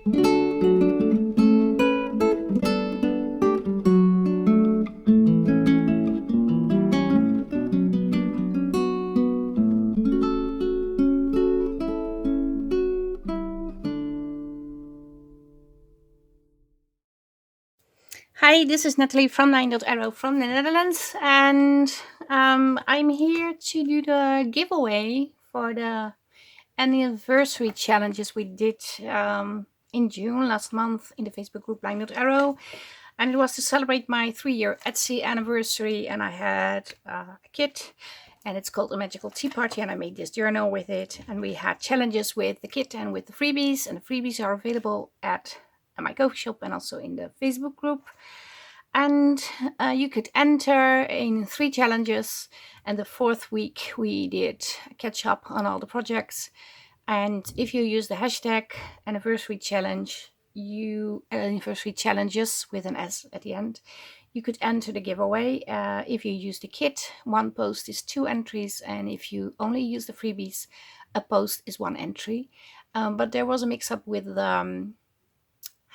Hi, this is Natalie from Linedotarrow from the Netherlands, and I'm here to do the giveaway for the anniversary challenges we did in June last month in the Facebook group Linedotarrow, and it was to celebrate my 3-year Etsy anniversary, and I had a kit, and it's called a Magical Tea Party, and I made this journal with it, and we had challenges with the kit and with the freebies, and the freebies are available at my coffee shop and also in the Facebook group. And you could enter in 3 challenges, and the 4th week we did catch up on all the projects. And if you use the hashtag anniversary challenge, anniversary challenges with an S at the end, you could enter the giveaway. If you use the kit, 1 post is 2 entries, and if you only use the freebies, a post is 1 entry. But there was a mix-up with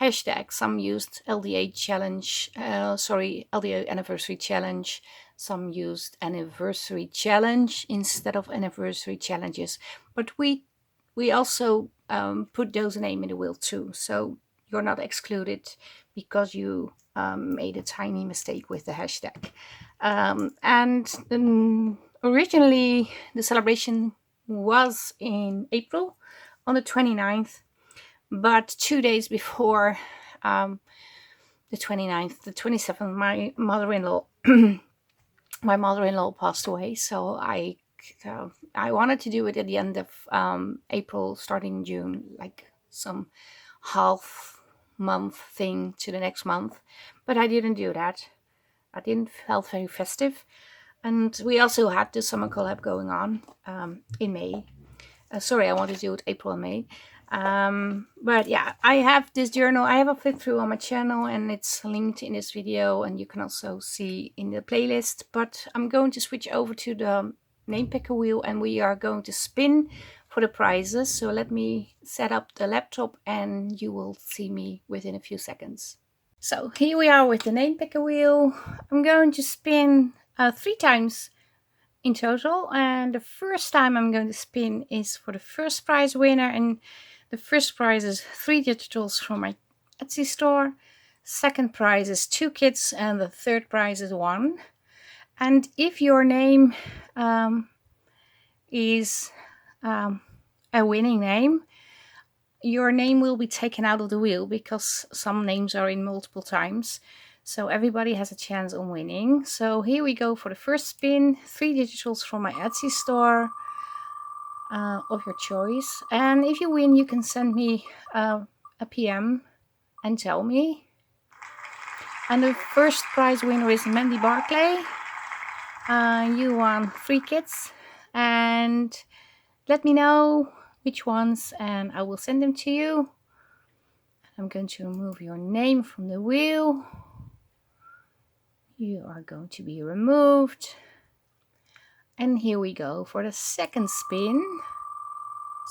hashtag. Some used LDA challenge, LDA anniversary challenge. Some used anniversary challenge instead of anniversary challenges. But we also put those name in the wheel too. So you're not excluded because you made a tiny mistake with the hashtag. Originally the celebration was in April on the 29th. But 2 days before the 29th, the 27th, my mother-in-law passed away. So I wanted to do it at the end of April, starting June, like some half month thing to the next month. But I didn't do that. I didn't felt very festive. And we also had the summer collab going on in May. I wanted to do it April and May. But yeah, I have this journal. I have a flip through on my channel, and it's linked in this video, and you can also see in the playlist. But I'm going to switch over to the name picker wheel, and we are going to spin for the prizes. So let me set up the laptop, and you will see me within a few seconds. So here we are with the name picker wheel. I'm going to spin 3 times in total, and the first time I'm going to spin is for the first prize winner, and the first prize is 3 digitals from my Etsy store. Second prize is 2 kits, and the third prize is 1. And if your name is a winning name, your name will be taken out of the wheel because some names are in multiple times. So everybody has a chance on winning. So here we go for the first spin. 3 digitals from my Etsy store of your choice. And if you win, you can send me a PM and tell me. And the first prize winner is Mandy Barclay. You won 3 kits. And let me know which ones, and I will send them to you. I'm going to remove your name from the wheel. You are going to be removed. And here we go for the second spin.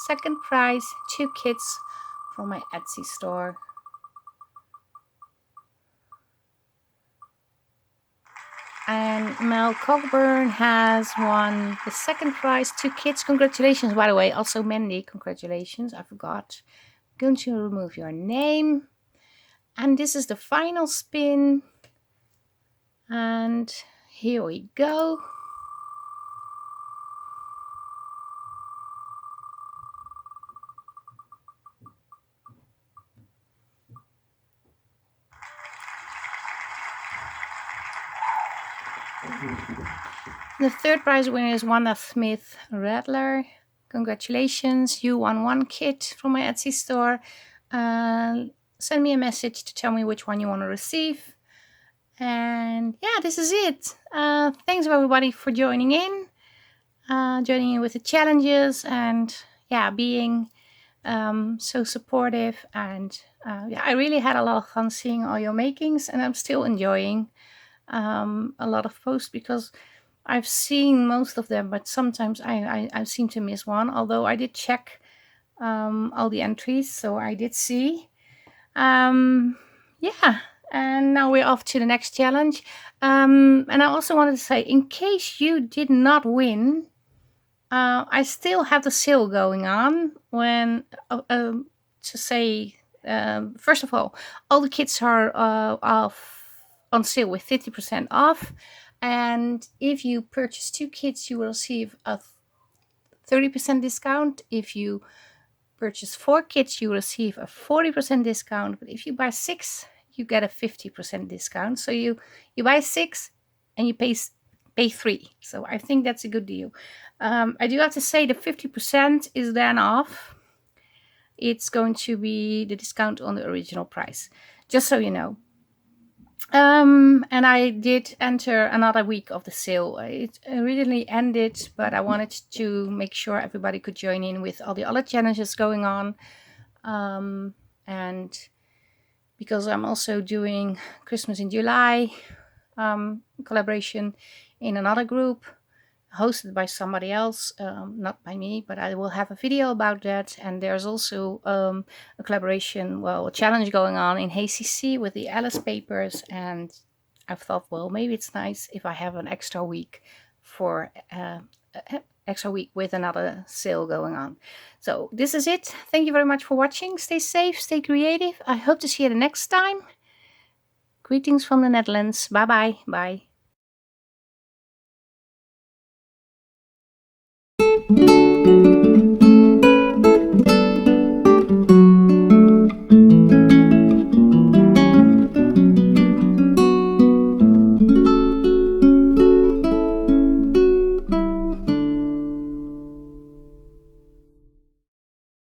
Second prize, 2 kits from my Etsy store. And Mel Cockburn has won the second prize, 2 kits. Congratulations, by the way. Also Mandy, congratulations. I forgot. I'm going to remove your name. And this is the final spin. And here we go. The third prize winner is Wanda Smith Radler. Congratulations, you won 1 kit from my Etsy store. Send me a message to tell me which one you want to receive. And yeah, this is it. Thanks everybody for joining in with the challenges, and yeah, being so supportive. And yeah, I really had a lot of fun seeing all your makings, and I'm still enjoying a lot of posts because I've seen most of them, but sometimes I seem to miss one, although I did check all the entries, so I did see. Yeah, and now we're off to the next challenge. And I also wanted to say, in case you did not win, I still have the sale going on. When to say, first of all the kits are off on sale with 50% off, and if you purchase 2 kits, you will receive a 30% discount. If you purchase 4 kits, you receive a 40% discount. But if you buy 6, you get a 50% discount. So you buy 6 and you pay 3. So I think that's a good deal. I do have to say the 50% is then off. It's going to be the discount on the original price, just so you know. And I did enter another week of the sale. It originally ended, but I wanted to make sure everybody could join in with all the other challenges going on. And because I'm also doing Christmas in July collaboration in another group hosted by somebody else, not by me, but I will have a video about that. And there's also a collaboration, a challenge going on in HCC with the Alice papers. And I've thought, well, maybe it's nice if I have an extra week for extra week with another sale going on. So this is it. Thank you very much for watching. Stay safe, stay creative. I hope to see you the next time. Greetings from the Netherlands. Bye bye. Bye.